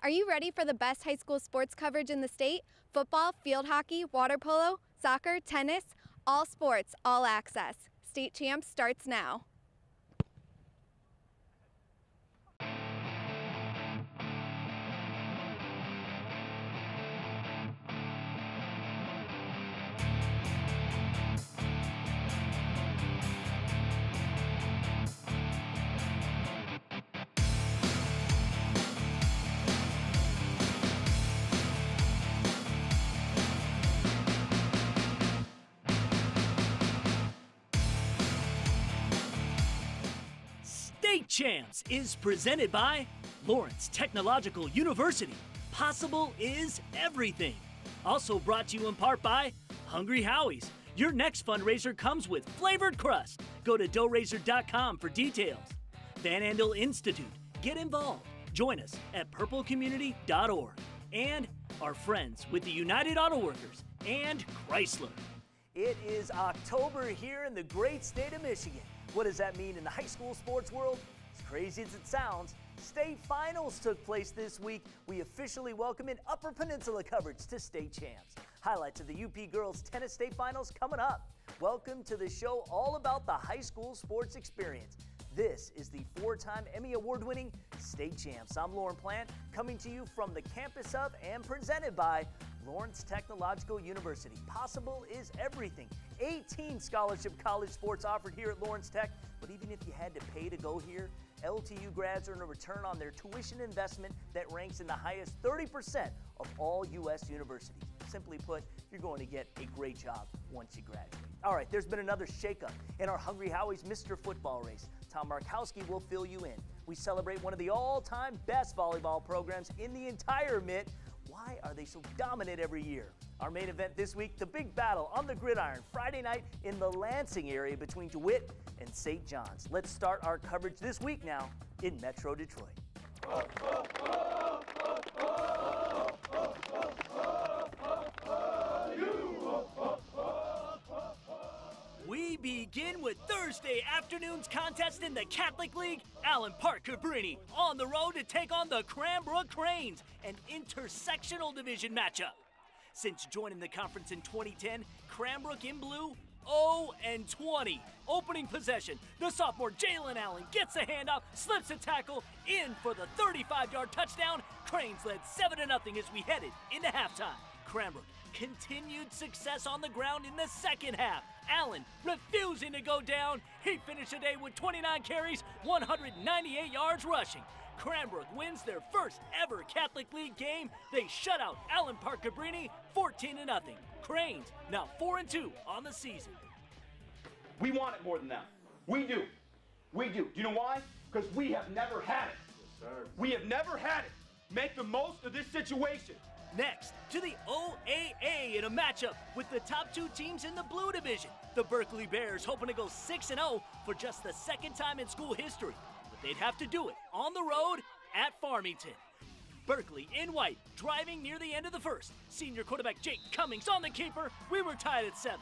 Are you ready for the best high school sports coverage in the state? Football, field hockey, water polo, soccer, tennis, all sports, all access. State Champs starts now. State Champs is presented by Lawrence Technological University. Possible is everything. Also brought to you in part by Hungry Howie's. Your next fundraiser comes with flavored crust. Go to doughrazor.com for details. Van Andel Institute. Get involved. Join us at purplecommunity.org. And our friends with the United Auto Workers and Chrysler. It is October here in the great state of Michigan. What does that mean in the high school sports world? As crazy as it sounds, state finals took place this week. We officially welcome in Upper Peninsula coverage to State Champs. Highlights of the UP girls tennis state finals coming up. Welcome to the show all about the high school sports experience. This is the four-time Emmy Award-winning State Champs. I'm Lauren Plant, coming to you from the campus of and presented by Lawrence Technological University. Possible is everything. 18 scholarship college sports offered here at Lawrence Tech, but even if you had to pay to go here, LTU grads earn a return on their tuition investment that ranks in the highest 30% of all U.S. universities. Simply put, you're going to get a great job once you graduate. All right, there's been another shakeup in our Hungry Howie's Mr. Football race. Tom Markowski will fill you in. We celebrate one of the all-time best volleyball programs in the entire MIT. Why are they so dominant every year? Our main event this week, the big battle on the gridiron, Friday night in the Lansing area between DeWitt and St. John's. Let's start our coverage this week now in Metro Detroit. We begin with Thursday afternoon's contest in the Catholic League. Allen Park Cabrini on the road to take on the Cranbrook Cranes, an intersectional division matchup. Since joining the conference in 2010, Cranbrook in blue 0-20. Opening possession, the sophomore Jalen Allen gets a handoff, slips a tackle, in for the 35-yard touchdown. Cranes led 7-0 as we headed into halftime. Cranbrook continued success on the ground in the second half. Allen refusing to go down. He finished the day with 29 carries, 198 yards rushing. Cranbrook wins their first ever Catholic League game. They shut out Allen Park Cabrini 14-0. Cranes now 4-2 on the season. We want it more than them. We do. We do. Do you know why? Because we have never had it. Yes, sir. We have never had it. Make the most of this situation. Next, to the OAA in a matchup with the top two teams in the blue division. The Berkeley Bears hoping to go 6-0 for just the second time in school history. But they'd have to do it on the road at Farmington. Berkeley in white, driving near the end of the first. Senior quarterback Jake Cummings on the keeper. We were tied at 7.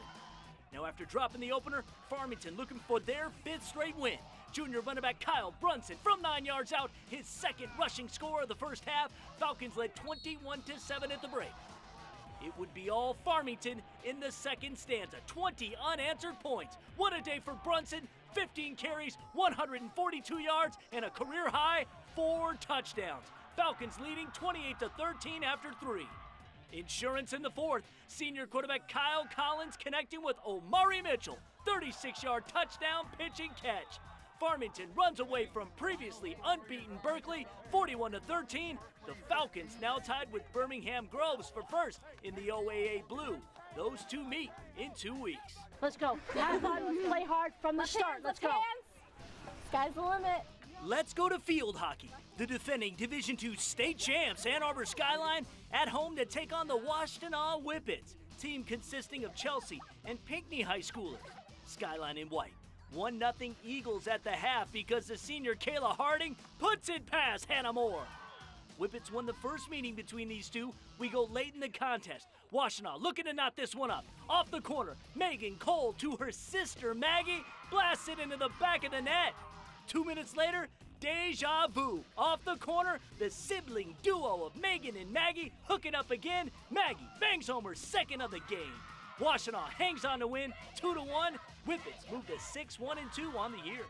Now after dropping the opener, Farmington looking for their 5th straight win. Junior running back Kyle Brunson from 9 yards out, his second rushing score of the first half. Falcons led 21-7 at the break. It would be all Farmington in the second stanza. 20 unanswered points. What a day for Brunson. 15 carries, 142 yards, and a career-high 4 touchdowns. Falcons leading 28-13 after 3. Insurance in the fourth. Senior quarterback Kyle Collins connecting with Omari Mitchell. 36-yard touchdown pitching catch. Farmington runs away from previously unbeaten Berkeley, 41-13. The Falcons now tied with Birmingham Groves for first in the OAA Blue. Those two meet in 2 weeks. Let's go. Have fun. Let's play hard from the start. Let's go. Sky's the limit. Let's go to field hockey. The defending Division II state champs Ann Arbor Skyline at home to take on the Washtenaw Whippets, team consisting of Chelsea and Pinckney high schoolers. Skyline in white. 1-0 Eagles at the half because the senior Kayla Harding puts it past Hannah Moore. Whippets won the first meeting between these two. We go late in the contest. Washtenaw looking to knot this one up. Off the corner, Megan Cole to her sister Maggie blasts it into the back of the net. 2 minutes later, deja vu. Off the corner, the sibling duo of Megan and Maggie hook it up again. Maggie bangs home her second of the game. Washtenaw hangs on to win 2-1. Whippets move to 6-1 and 2 on the year.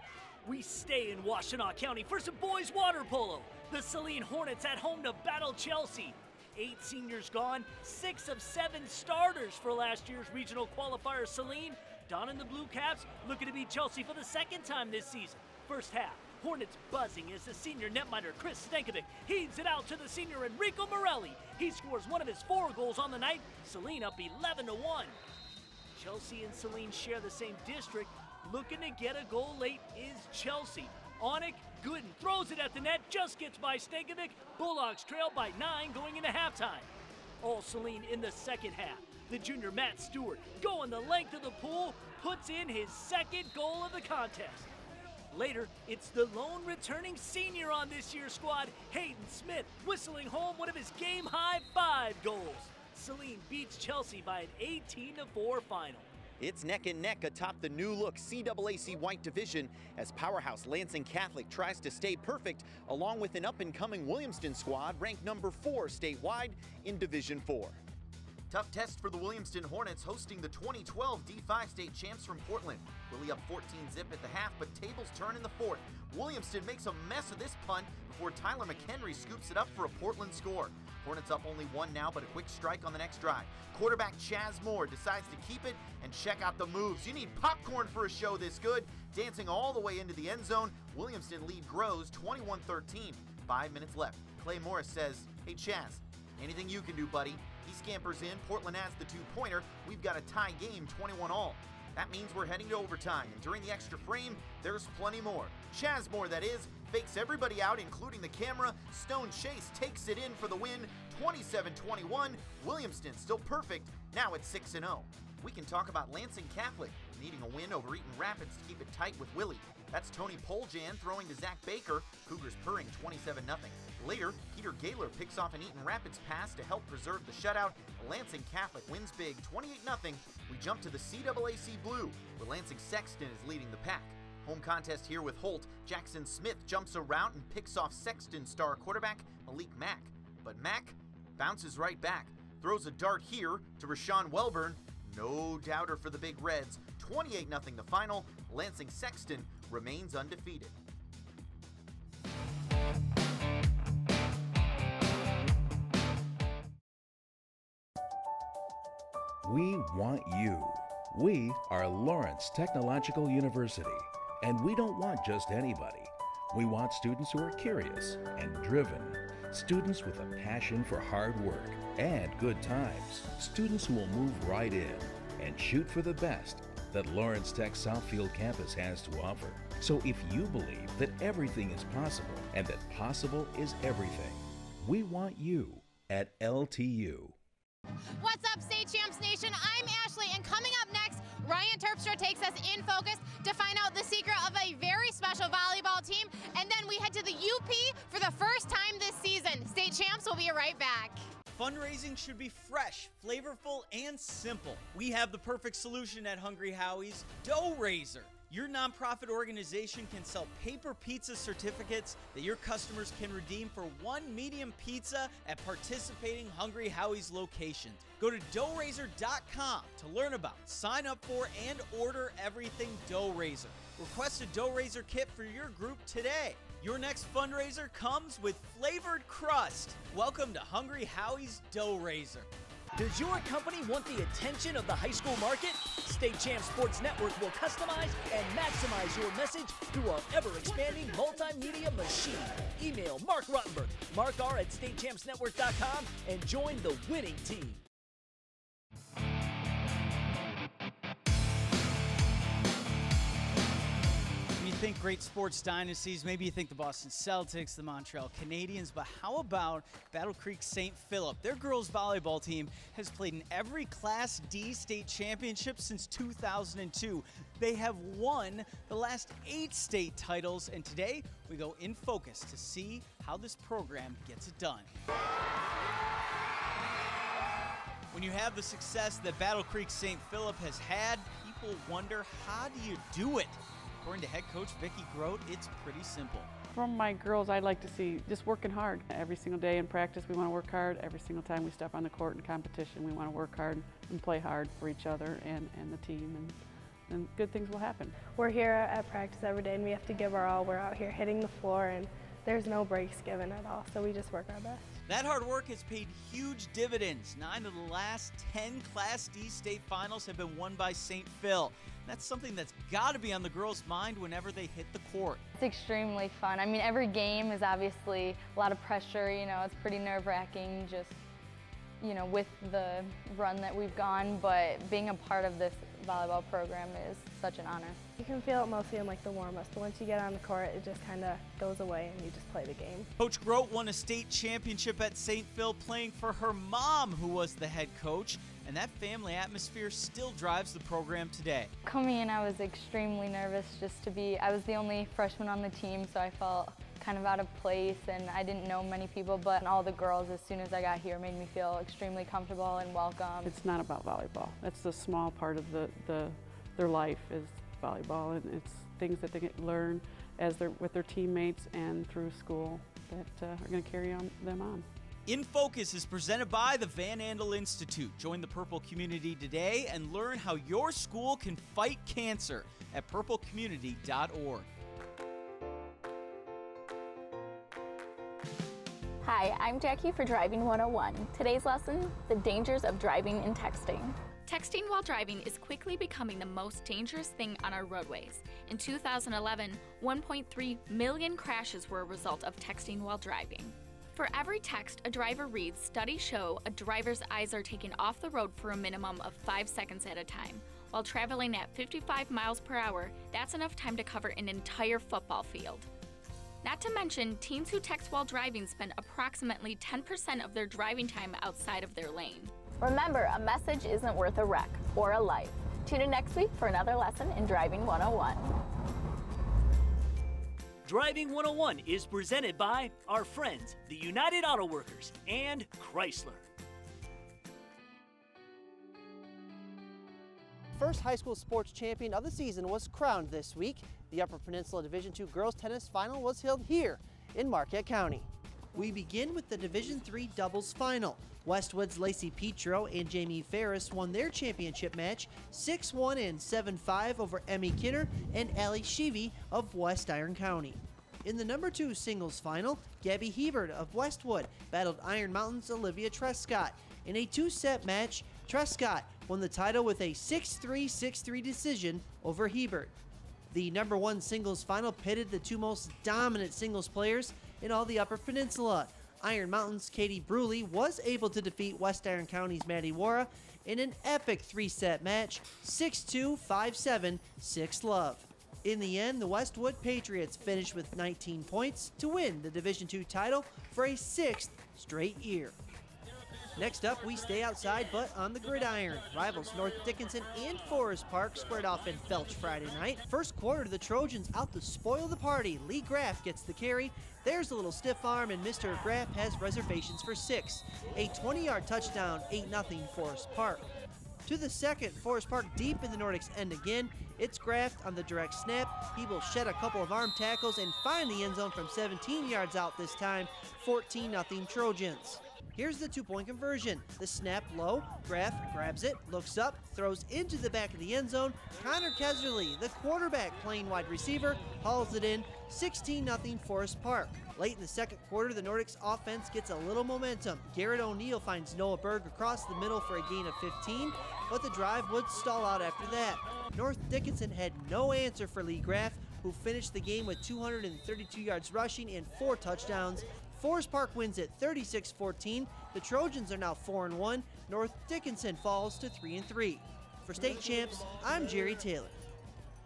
We stay in Washtenaw County for some boys water polo. The Saline Hornets at home to battle Chelsea. 8 seniors gone, 6 of 7 starters for last year's regional qualifier. Saline donning the blue caps, looking to beat Chelsea for the second time this season. First half, Hornets buzzing as the senior netminder Chris Stankovic heaves it out to the senior Enrico Morelli. He scores one of his 4 goals on the night. Saline up 11-1. Chelsea and Saline share the same district. Looking to get a goal late is Chelsea. Onik Gooden throws it at the net, just gets by Stankovic. Bulldogs trail by 9 going into halftime. All Saline in the second half. The junior Matt Stewart, going the length of the pool, puts in his second goal of the contest. Later, it's the lone returning senior on this year's squad, Hayden Smith, whistling home one of his game-high 5 goals. Saline beats Chelsea by an 18-4 final. It's neck and neck atop the new-look CAAC White Division as powerhouse Lansing Catholic tries to stay perfect, along with an up-and-coming Williamston squad ranked number 4 statewide in Division 4. Tough test for the Williamston Hornets hosting the 2012 D5 state champs from Portland. Willie up 14-zip at the half, but tables turn in the 4th. Williamston makes a mess of this punt before Tyler McHenry scoops it up for a Portland score. Hornets up only 1 now, but a quick strike on the next drive. Quarterback Chaz Moore decides to keep it and check out the moves. You need popcorn for a show this good. Dancing all the way into the end zone, Williamston lead grows 21-13. 5 minutes left. Clay Morris says, "Hey Chaz, anything you can do, buddy." He scampers in, Portland adds the 2-pointer. We've got a tie game, 21-all. That means we're heading to overtime, and during the extra frame, there's plenty more. Chaz Moore, that is, fakes everybody out, including the camera. Stone Chase takes it in for the win, 27-21. Williamston still perfect, now at 6-0. We can talk about Lansing Catholic needing a win over Eaton Rapids to keep it tight with Willie. That's Tony Poljan throwing to Zach Baker. Cougars purring 27-0. Later, Peter Gaylor picks off an Eaton Rapids pass to help preserve the shutout. Lansing Catholic wins big 28-0. We jump to the CAAC Blue, where Lansing Sexton is leading the pack. Home contest here with Holt. Jackson Smith jumps a route and picks off Sexton star quarterback Malik Mack. But Mack bounces right back, throws a dart here to Rashawn Welburn. No doubter for the Big Reds. 28-0 the final. Lansing Sexton remains undefeated. We want you. We are Lawrence Technological University, and we don't want just anybody. We want students who are curious and driven, students with a passion for hard work and good times, students who will move right in and shoot for the best that Lawrence Tech Southfield campus has to offer. So if you believe that everything is possible and that possible is everything, we want you at LTU. What's up, State Champs Nation? I'm Ashley, and coming up next, Ryan Terpstra takes us in focus to find out the secret of a very special volleyball team, and then we head to the UP for the first time this season. State Champs will be right back. Fundraising should be fresh, flavorful, and simple. We have the perfect solution at Hungry Howie's, Dough Raiser. Your nonprofit organization can sell paper pizza certificates that your customers can redeem for 1 medium pizza at participating Hungry Howie's locations. Go to doughraiser.com to learn about, sign up for, and order everything Dough Raiser. Request a Dough Raiser kit for your group today. Your next fundraiser comes with flavored crust. Welcome to Hungry Howie's Dough Raiser. Does your company want the attention of the high school market? State Champs Sports Network will customize and maximize your message through our ever-expanding multimedia machine. Email Mark Rottenberg, markr@statechampsnetwork.com, and join the winning team. When you think great sports dynasties, maybe you think the Boston Celtics, the Montreal Canadiens, but how about Battle Creek St. Philip? Their girls volleyball team has played in every Class D state championship since 2002. They have won the last 8 state titles, and today we go in focus to see how this program gets it done. When you have the success that Battle Creek St. Philip has had, people wonder, how do you do it? According to head coach Vicki Grote, it's pretty simple. From my girls, I'd like to see just working hard. Every single day in practice, we want to work hard. Every single time we step on the court in competition, we want to work hard and play hard for each other and the team, and good things will happen. We're here at practice every day, and we have to give our all. We're out here hitting the floor, and there's no breaks given at all, so we just work our best. That hard work has paid huge dividends. 9 of the last 10 Class D state finals have been won by St. Phil. That's something that's got to be on the girls' mind whenever they hit the court. It's extremely fun. I mean, every game is obviously a lot of pressure. You know, it's pretty nerve-wracking just, you know, with the run that we've gone, but being a part of this volleyball program is such an honor. You can feel it mostly in like the warm-ups, but once you get on the court, it just kind of goes away and you just play the game. Coach Grote won a state championship at St. Phil playing for her mom, who was the head coach, and that family atmosphere still drives the program today. Coming in, I was extremely nervous I was the only freshman on the team, so I felt kind of out of place, and I didn't know many people, but all the girls, as soon as I got here, made me feel extremely comfortable and welcome. It's not about volleyball. That's a small part of their life is volleyball, and it's things that they get learn as with their teammates and through school that are going to carry them on. In Focus is presented by the Van Andel Institute. Join the Purple community today and learn how your school can fight cancer at purplecommunity.org. Hi, I'm Jackie for Driving 101. Today's lesson, the dangers of driving and texting. Texting while driving is quickly becoming the most dangerous thing on our roadways. In 2011, 1.3 million crashes were a result of texting while driving. For every text a driver reads, studies show a driver's eyes are taken off the road for a minimum of 5 seconds at a time. While traveling at 55 miles per hour, that's enough time to cover an entire football field. Not to mention, teens who text while driving spend approximately 10% of their driving time outside of their lane. Remember, a message isn't worth a wreck or a life. Tune in next week for another lesson in Driving 101. Driving 101 is presented by our friends, the United Auto Workers, and Chrysler. First high school sports champion of the season was crowned this week. The Upper Peninsula Division II girls tennis final was held here in Marquette County. We begin with the Division III doubles final. Westwood's Lacey Petro and Jamie Ferris won their championship match 6-1 and 7-5 over Emmy Kinner and Allie Sheevy of West Iron County. In the number 2 singles final, Gabby Hebert of Westwood battled Iron Mountain's Olivia Trescott. In a 2-set match, Trescott won the title with a 6-3, 6-3 decision over Hebert. The number 1 singles final pitted the 2 most dominant singles players in all the Upper Peninsula. Iron Mountain's Katie Bruley was able to defeat West Iron County's Maddie Wara in an epic 3-set match, 6-2, 5-7, 6-love. In the end, the Westwood Patriots finished with 19 points to win the Division II title for a 6th straight year. Next up, we stay outside but on the gridiron. Rivals North Dickinson and Forest Park squared off in Felch Friday night. First quarter, the Trojans out to spoil the party. Lee Graff gets the carry. There's a little stiff arm, and Mr. Graff has reservations for 6. A 20-yard touchdown, 8-0 Forest Park. To the second, Forest Park deep in the Nordics end again. It's Graff on the direct snap. He will shed a couple of arm tackles and find the end zone from 17 yards out this time, 14-0 Trojans. Here's the 2-point conversion. The snap low, Graff grabs it, looks up, throws into the back of the end zone. Connor Keserly, the quarterback playing wide receiver, hauls it in, 16-0 Forest Park. Late in the second quarter, the Nordics offense gets a little momentum. Garrett O'Neill finds Noah Berg across the middle for a gain of 15, but the drive would stall out after that. North Dickinson had no answer for Lee Graff, who finished the game with 232 yards rushing and 4 touchdowns. Forest Park wins it 36-14. The Trojans are now 4-1. North Dickinson falls to 3-3. For State Champs, I'm Jerry Taylor.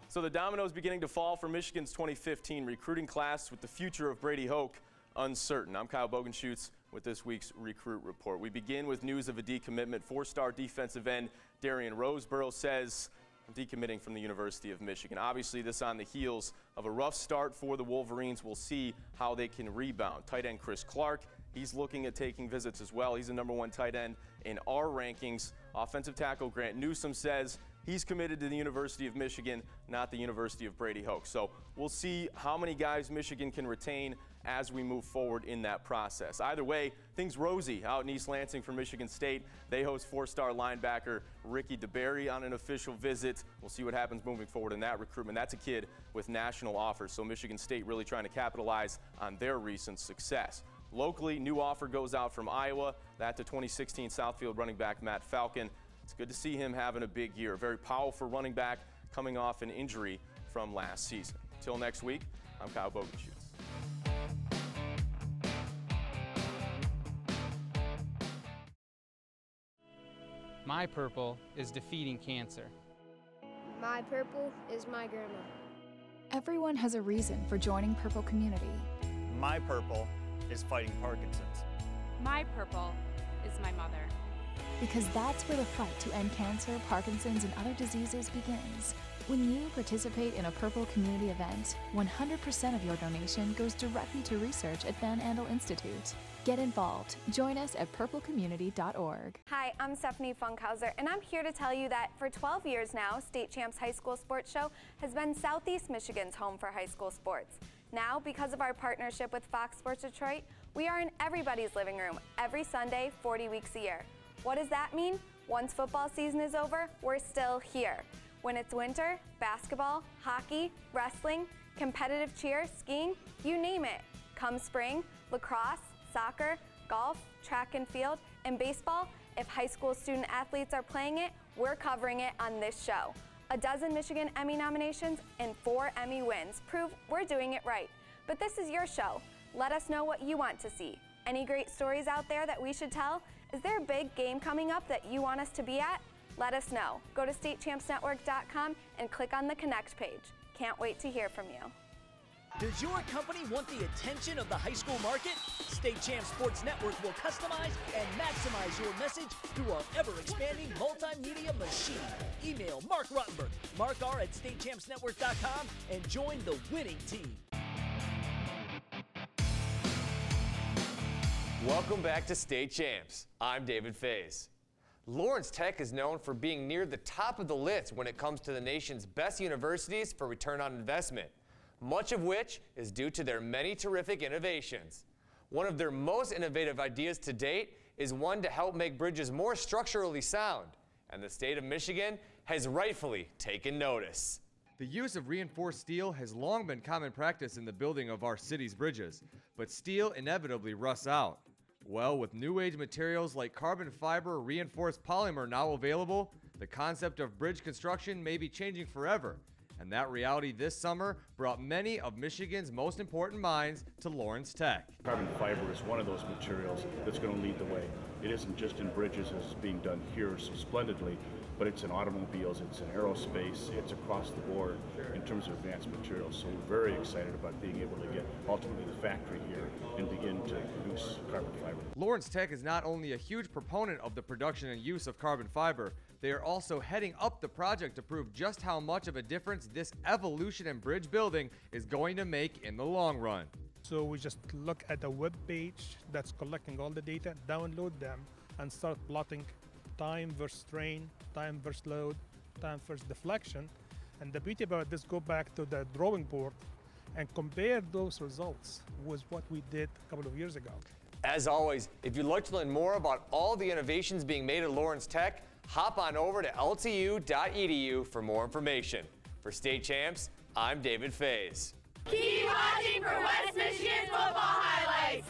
So the dominoes beginning to fall for Michigan's 2015 recruiting class, with the future of Brady Hoke uncertain. I'm Kyle Bogenschutz with this week's Recruit Report. We begin with news of a decommitment. 4-star defensive end Darian Roseborough says decommitting from the University of Michigan. Obviously, this on the heels of a rough start for the Wolverines. We'll see how they can rebound. Tight end Chris Clark, he's looking at taking visits as well. He's the #1 tight end in our rankings. Offensive tackle Grant Newsome says He's committed to the University of Michigan, not the University of Brady Hoke. So we'll see how many guys Michigan can retain as we move forward in that process. Either way, things rosy out in East Lansing for Michigan State. They host four-star linebacker Ricky DeBerry on an official visit. We'll see what happens moving forward in that recruitment. That's a kid with national offers, so Michigan State really trying to capitalize on their recent success. Locally, new offer goes out from Iowa. That to 2016 Southfield running back Matt Falcon. It's good to see him having a big year. Very powerful running back coming off an injury from last season. Till next week, I'm Kyle Bogenschutz. My purple is defeating cancer. My purple is my grandma. Everyone has a reason for joining Purple Community. My purple is fighting Parkinson's. My purple is my mother. Because that's where the fight to end cancer, Parkinson's, and other diseases begins. When you participate in a Purple Community event, 100% of your donation goes directly to research at Van Andel Institute. Get involved. Join us at purplecommunity.org. Hi, I'm Stephanie Funkhauser, and I'm here to tell you that for 12 years now, State Champs High School Sports Show has been Southeast Michigan's home for high school sports. Now, because of our partnership with Fox Sports Detroit, we are in everybody's living room every Sunday, 40 weeks a year. What does that mean? Once football season is over, we're still here. When it's winter, basketball, hockey, wrestling, competitive cheer, skiing, you name it. Come spring, lacrosse, soccer, golf, track and field, and baseball, if high school student athletes are playing it, we're covering it on this show. A dozen Michigan Emmy nominations and 4 Emmy wins prove we're doing it right. But this is your show. Let us know what you want to see. Any great stories out there that we should tell? Is there a big game coming up that you want us to be at? Let us know. Go to statechampsnetwork.com and click on the Connect page. Can't wait to hear from you. Does your company want the attention of the high school market? State Champs Sports Network will customize and maximize your message through our ever-expanding multimedia machine. Email Mark Rottenberg, markr@statechampsnetwork.com, and join the winning team. Welcome back to State Champs. I'm David Faze. Lawrence Tech is known for being near the top of the list when it comes to the nation's best universities for return on investment, much of which is due to their many terrific innovations. One of their most innovative ideas to date is one to help make bridges more structurally sound, and the state of Michigan has rightfully taken notice. The use of reinforced steel has long been common practice in the building of our city's bridges, but steel inevitably rusts out. Well, with new age materials like carbon fiber reinforced polymer now available, the concept of bridge construction may be changing forever. And that reality this summer brought many of Michigan's most important minds to Lawrence Tech. Carbon fiber is one of those materials that's going to lead the way. It isn't just in bridges as it's being done here so splendidly, but it's in automobiles, it's in aerospace, it's across the board in terms of advanced materials. So we're very excited about being able to get ultimately the factory here and begin to produce carbon fiber. Lawrence Tech is not only a huge proponent of the production and use of carbon fiber, they are also heading up the project to prove just how much of a difference this evolution in bridge building is going to make in the long run. So we just look at a web page that's collecting all the data, download them, and start plotting time versus strain, time versus load, time versus deflection. And the beauty about this, go back to the drawing board and compare those results with what we did a couple of years ago. As always, if you'd like to learn more about all the innovations being made at Lawrence Tech, hop on over to ltu.edu for more information. For State Champs, I'm David Faze. Keep watching for West Michigan football highlights.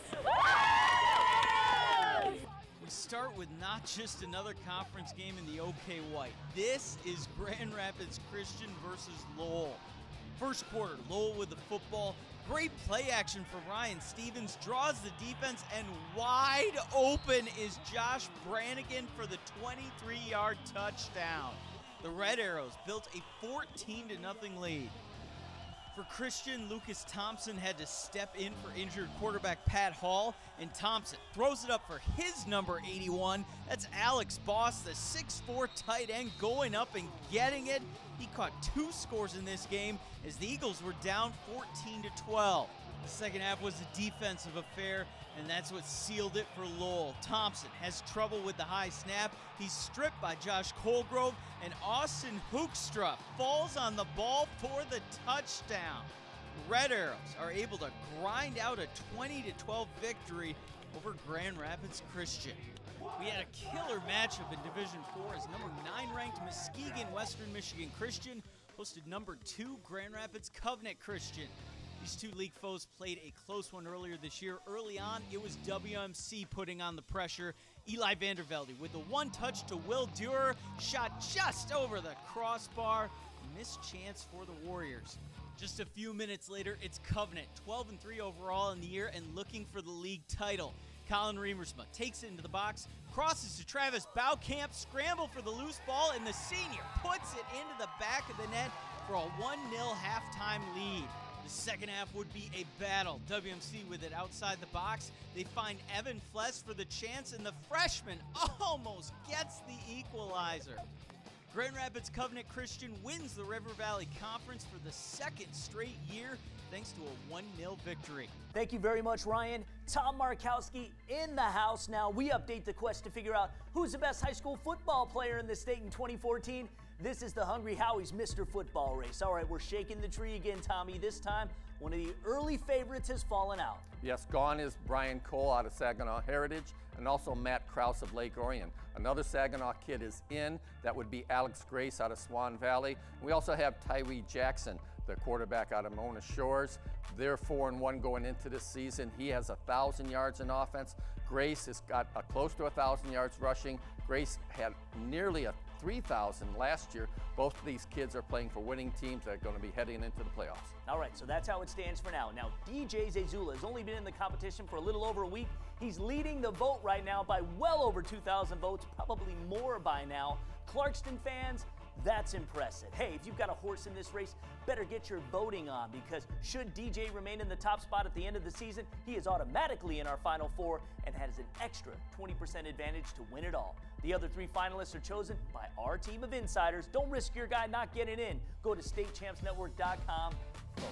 We start with not just another conference game in the OK White. This is Grand Rapids Christian versus Lowell. First quarter, Lowell with the football. Great play action for Ryan Stevens. Draws the defense, and wide open is Josh Brannigan for the 23-yard touchdown. The Red Arrows built a 14-0 lead. For Christian, Lucas Thompson had to step in for injured quarterback Pat Hall, and Thompson throws it up for his number 81. That's Alex Boss, the 6'4" tight end, going up and getting it. He caught 2 scores in this game as the Eagles were down 14-12. The second half was a defensive affair, and that's what sealed it for Lowell. Thompson has trouble with the high snap. He's stripped by Josh Colgrove, and Austin Hoekstra falls on the ball for the touchdown. Red Arrows are able to grind out a 20-12 victory over Grand Rapids Christian. We had a killer matchup in Division 4 as number 9 ranked Muskegon Western Michigan Christian hosted number 2 Grand Rapids Covenant Christian. These two league foes played a close one earlier this year. Early on, it was WMC putting on the pressure. Eli Vandervelde with a one touch to Will Durer, shot just over the crossbar. Missed chance for the Warriors. Just a few minutes later, it's Covenant, 12-3 overall in the year and looking for the league title. Colin Remersma takes it into the box, crosses to Travis Baukamp, scramble for the loose ball, and the senior puts it into the back of the net for a 1-0 halftime lead. The second half would be a battle. WMC with it outside the box. They find Evan Fless for the chance, and the freshman almost gets the equalizer. Grand Rapids Covenant Christian wins the River Valley Conference for the second straight year thanks to a 1-0 victory. Thank you very much, Ryan. Tom Markowski in the house. Now we update the quest to figure out who's the best high school football player in the state in 2014. This is the Hungry Howie's Mr. Football race. All right, we're shaking the tree again, Tommy. This time, one of the early favorites has fallen out. Yes, gone is Brian Cole out of Saginaw Heritage, and also Matt Krause of Lake Orion. Another Saginaw kid is in. That would be Alex Grace out of Swan Valley. We also have Tyree Jackson, the quarterback out of Mona Shores. They're 4-1 going into this season. He has 1,000 yards in offense. Grace has got close to 1,000 yards rushing. Grace had nearly 3,000 last year. Both of these kids are playing for winning teams that are going to be heading into the playoffs. All right, so that's how it stands for now. Now, DJ Zazula has only been in the competition for a little over a week. He's leading the vote right now by well over 2,000 votes, probably more by now. Clarkston fans, that's impressive. Hey, if you've got a horse in this race, better get your voting on, because should DJ remain in the top spot at the end of the season, he is automatically in our Final Four and has an extra 20% advantage to win it all. The other 3 finalists are chosen by our team of insiders. Don't risk your guy not getting in. Go to statechampsnetwork.com. Vote.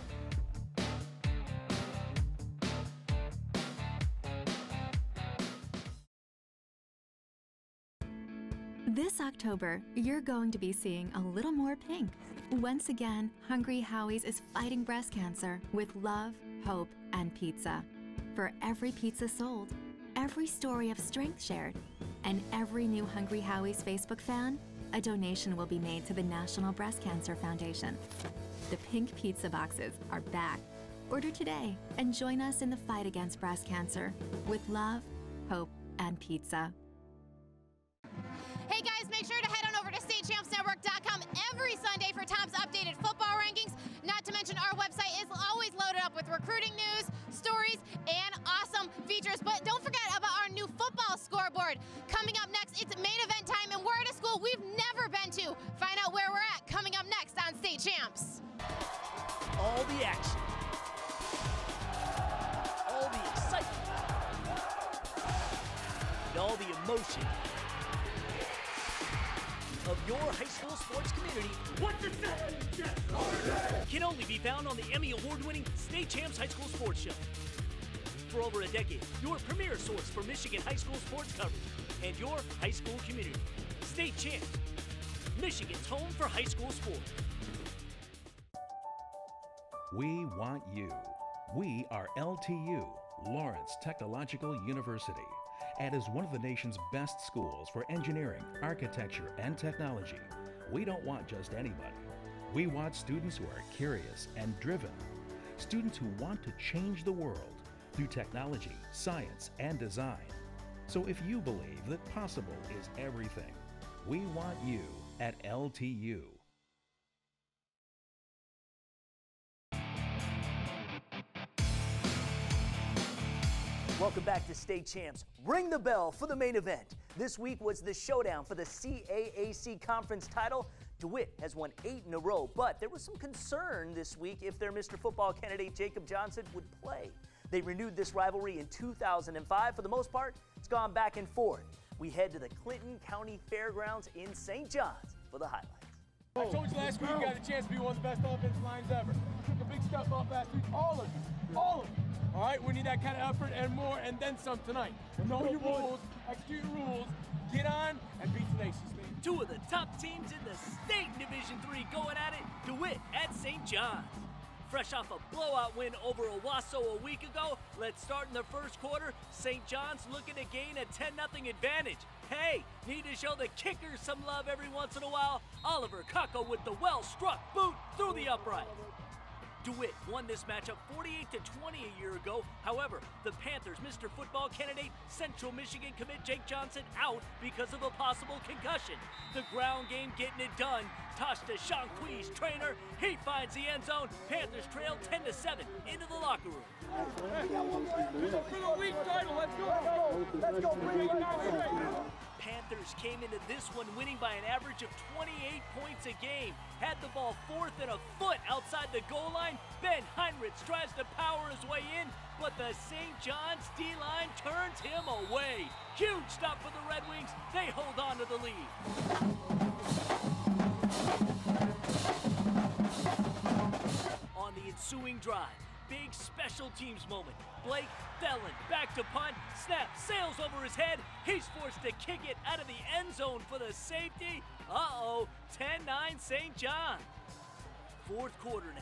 This October, you're going to be seeing a little more pink. Once again, Hungry Howie's is fighting breast cancer with love, hope, and pizza. For every pizza sold, every story of strength shared, and every new Hungry Howie's Facebook fan, a donation will be made to the National Breast Cancer Foundation. The pink pizza boxes are back. Order today and join us in the fight against breast cancer with love, hope, and pizza. Hey guys, make sure to head on over to statechampsnetwork.com every Sunday for Tom's updated football rankings. Not to mention our website is always loaded up with recruiting news, stories, and awesome features. But don't forget about our new football scoreboard. Coming up next, it's main event time, and we're at a school we've never been to. Find out where we're at coming up next on State Champs. All the action, all the excitement, and all the emotion of your high school sports community. What's it say? Can only be found on the Emmy Award-winning State Champs High School Sports Show. For over a decade, your premier source for Michigan high school sports coverage and your high school community. State Champs, Michigan's home for high school sports. We want you. We are LTU, Lawrence Technological University. And is one of the nation's best schools for engineering, architecture, and technology. We don't want just anybody. We want students who are curious and driven. Students who want to change the world through technology, science, and design. So if you believe that possible is everything, we want you at LTU. Welcome back to State Champs. Ring the bell for the main event. This week was the showdown for the CAAC conference title. DeWitt has won 8 in a row, but there was some concern this week if their Mr. Football candidate Jacob Johnson would play. They renewed this rivalry in 2005. For the most part, it's gone back and forth. We head to the Clinton County Fairgrounds in St. John's for the highlights. I told you last week you got a chance to be one of the best offensive lines ever. You took a big step up last week, all of you, all of you. All right, we need that kind of effort and more, and then some tonight. Know your rules, execute your rules, get on, and beat Tenacious, baby. Two of the top teams in the state in Division III going at it, DeWitt at St. John's. Fresh off a blowout win over Owasso a week ago, let's start in the first quarter. St. John's looking to gain a 10-0 advantage. Hey, need to show the kickers some love every once in a while. Oliver Kako with the well-struck boot through the upright. DeWitt won this matchup 48-20 a year ago. However, the Panthers, Mr. Football candidate, Central Michigan commit Jake Johnson out because of a possible concussion. The ground game getting it done. Toss to Sean Quee's trainer. He finds the end zone. Panthers trail 10-7 into the locker room. For the league title, let's go! Let's go! Bring it down. Panthers came into this one winning by an average of 28 points a game. Had the ball 4th and a foot outside the goal line. Ben Heinrich tries to power his way in, but the St. John's D-line turns him away. Huge stop for the Red Wings. They hold on to the lead. On the ensuing drive, big special teams moment. Blake Thelen back to punt, snap, sails over his head. He's forced to kick it out of the end zone for the safety. Uh-oh, 10-9 St. John. Fourth quarter now.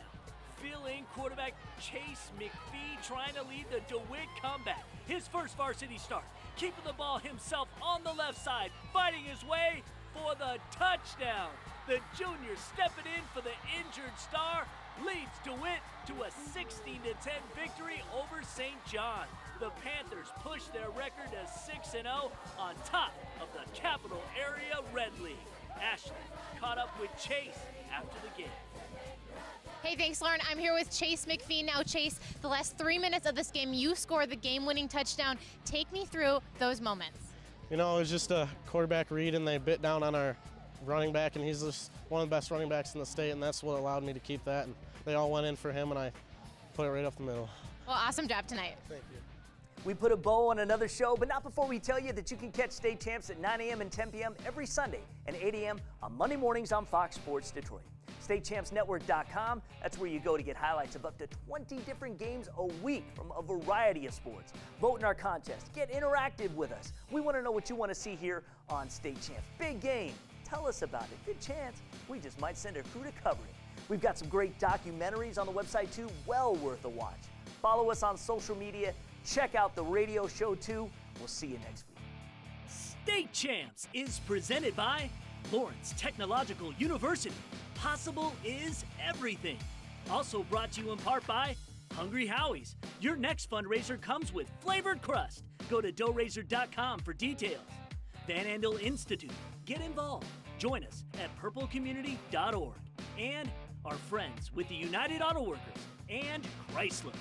Fill-in quarterback Chase McPhee trying to lead the DeWitt comeback. His first varsity start, keeping the ball himself on the left side, fighting his way for the touchdown. The junior stepping in for the injured star leads DeWitt to a 16-10 victory over St. John. The Panthers push their record to 6-0 on top of the Capital Area Red League. Ashley caught up with Chase after the game. Hey, thanks, Lauren. I'm here with Chase McPhee. Now, Chase, the last 3 minutes of this game, you scored the game-winning touchdown. Take me through those moments. You know, it was just a quarterback read, and they bit down on our running back, and he's just one of the best running backs in the state, and that's what allowed me to keep that. And they all went in for him, and I put it right up the middle. Well, awesome job tonight. Thank you. We put a bow on another show, but not before we tell you that you can catch State Champs at 9 a.m. and 10 p.m. every Sunday and 8 a.m. on Monday mornings on Fox Sports Detroit. StateChampsNetwork.com, that's where you go to get highlights of up to 20 different games a week from a variety of sports. Vote in our contest. Get interactive with us. We want to know what you want to see here on State Champs. Big game. Tell us about it. Good chance we just might send a crew to cover it. We've got some great documentaries on the website too, well worth a watch. Follow us on social media. Check out the radio show too. We'll see you next week. State Champs is presented by Lawrence Technological University. Possible is everything. Also brought to you in part by Hungry Howie's. Your next fundraiser comes with flavored crust. Go to doughrazor.com for details. Van Andel Institute. Get involved. Join us at purplecommunity.org. And our friends with the United Auto Workers and Chrysler.